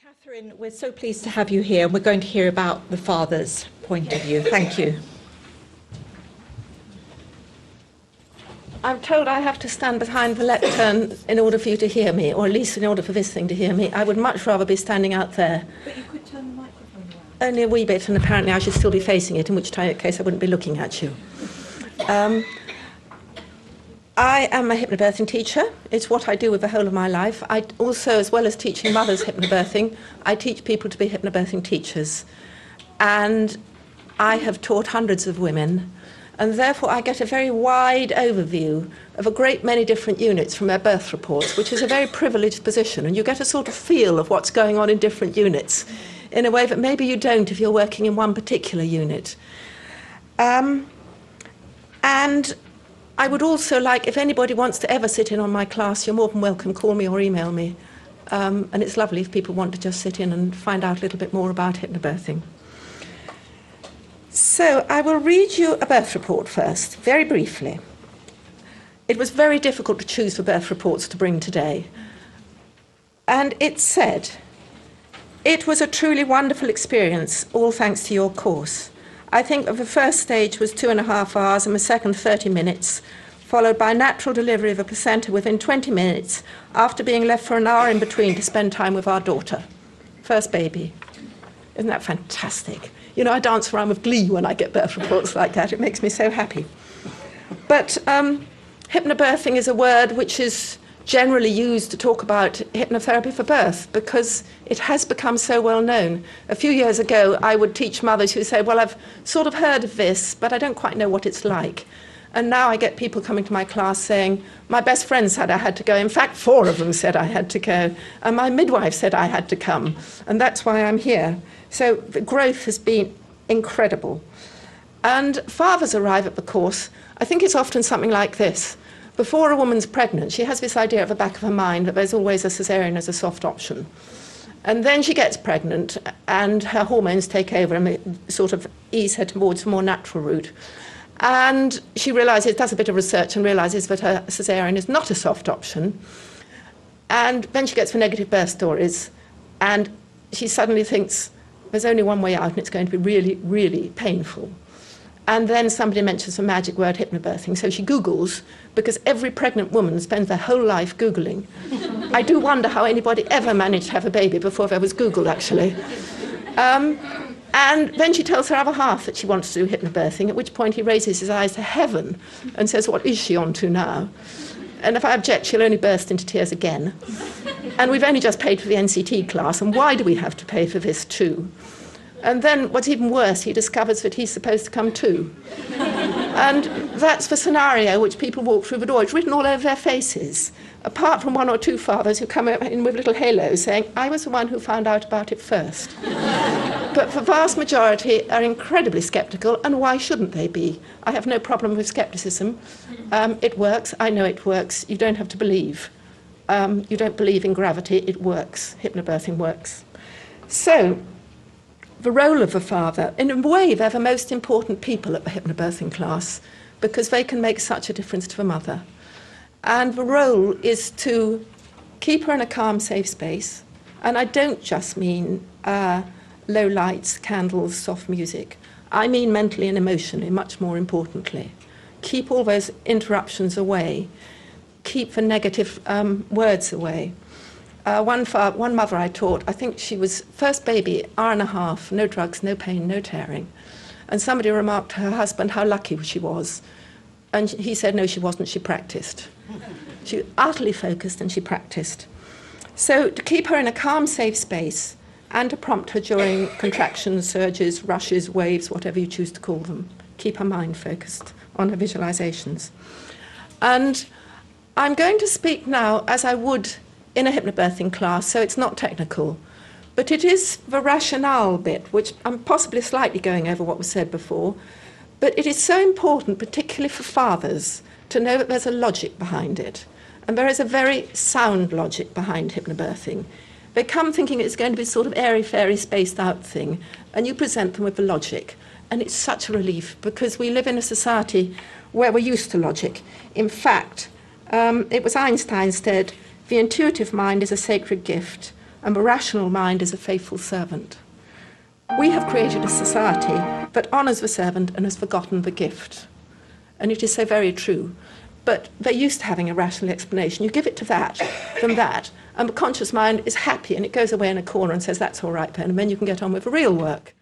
Katharine, we're so pleased to have you here. We're going to hear about the father's point of view. Thank you. I'm told I have to stand behind the lectern in order for you to hear me, or at least in order for this thing to hear me. I would much rather be standing out there. But you could turn the microphone around. Only a wee bit, and apparently I should still be facing it, in which case I wouldn't be looking at you. I am a hypnobirthing teacher. It's what I do with the whole of my life. I also, as well as teaching mothers hypnobirthing, I teach people to be hypnobirthing teachers. And I have taught hundreds of women, and therefore I get a very wide overview of a great many different units from their birth reports, which is a very privileged position, and you get a sort of feel of what's going on in different units in a way that maybe you don't if you're working in one particular unit. And I would also like, if anybody wants to ever sit in on my class, you're more than welcome, call me or email me. And it's lovely if people want to just sit in and find out a little bit more about hypnobirthing. So I will read you a birth report first, very briefly. It was very difficult to choose the birth reports to bring today. And it said, "It was a truly wonderful experience, all thanks to your course. I think that the first stage was 2.5 hours and the second 30 minutes, followed by natural delivery of a placenta within 20 minutes after being left for an hour in between to spend time with our daughter. First baby." Isn't that fantastic? You know, I dance around with glee when I get birth reports like that. It makes me so happy. But hypnobirthing is a word which is generally used to talk about hypnotherapy for birth because it has become so well known. A few years ago, I would teach mothers who say, well, I've sort of heard of this, but I don't quite know what it's like. And now I get people coming to my class saying, my best friend said I had to go. In fact, 4 of them said I had to go. And my midwife said I had to come. And that's why I'm here. So the growth has been incredible. And fathers arrive at the course. I think it's often something like this. Before a woman's pregnant, she has this idea at the back of her mind that there's always a caesarean as a soft option. And then she gets pregnant and her hormones take over and they sort of ease her towards a more natural route. And she realizes, does a bit of research and realizes that her caesarean is not a soft option. And then she gets the negative birth stories and she suddenly thinks there's only one way out and it's going to be really, really painful. And then somebody mentions the magic word hypnobirthing, so she Googles, because every pregnant woman spends their whole life Googling. I do wonder how anybody ever managed to have a baby before there was Google, actually. And then she tells her other half that she wants to do hypnobirthing, at which point he raises his eyes to heaven and says, what is she on to now? And if I object, she'll only burst into tears again. And we've only just paid for the NCT class, and why do we have to pay for this too? And then what's even worse, he discovers that he's supposed to come too. And that's the scenario which people walk through the door. It's written all over their faces, apart from 1 or 2 fathers who come in with little halos saying, I was the one who found out about it first. But the vast majority are incredibly sceptical, and why shouldn't they be? I have no problem with scepticism. It works. I know it works. You don't have to believe. You don't believe in gravity. It works. Hypnobirthing works. So the role of the father, in a way, they're the most important people at the hypnobirthing class because they can make such a difference to the mother. And the role is to keep her in a calm, safe space. And I don't just mean low lights, candles, soft music. I mean mentally and emotionally, much more importantly. Keep all those interruptions away. Keep the negative words away. One mother I taught, I think she was first baby, hour and a half, no drugs, no pain, no tearing. And somebody remarked to her husband how lucky she was. And he said, no, she wasn't, she practiced. She was utterly focused and she practiced. So to keep her in a calm, safe space and to prompt her during contractions, surges, rushes, waves, whatever you choose to call them. Keep her mind focused on her visualizations. And I'm going to speak now as I would in a hypnobirthing class, so it's not technical. But it is the rationale bit, which I'm possibly slightly going over what was said before, but it is so important, particularly for fathers, to know that there's a logic behind it. And there is a very sound logic behind hypnobirthing. They come thinking it's going to be sort of airy-fairy, spaced-out thing, and you present them with the logic. And it's such a relief, because we live in a society where we're used to logic. In fact, it was Einstein said, the intuitive mind is a sacred gift. and the rational mind is a faithful servant. We have created a society that honours the servant and has forgotten the gift. And it is so very true. But they're used to having a rational explanation. You give it to that, from that, and the conscious mind is happy and it goes away in a corner and says, that's all right then, and then you can get on with the real work.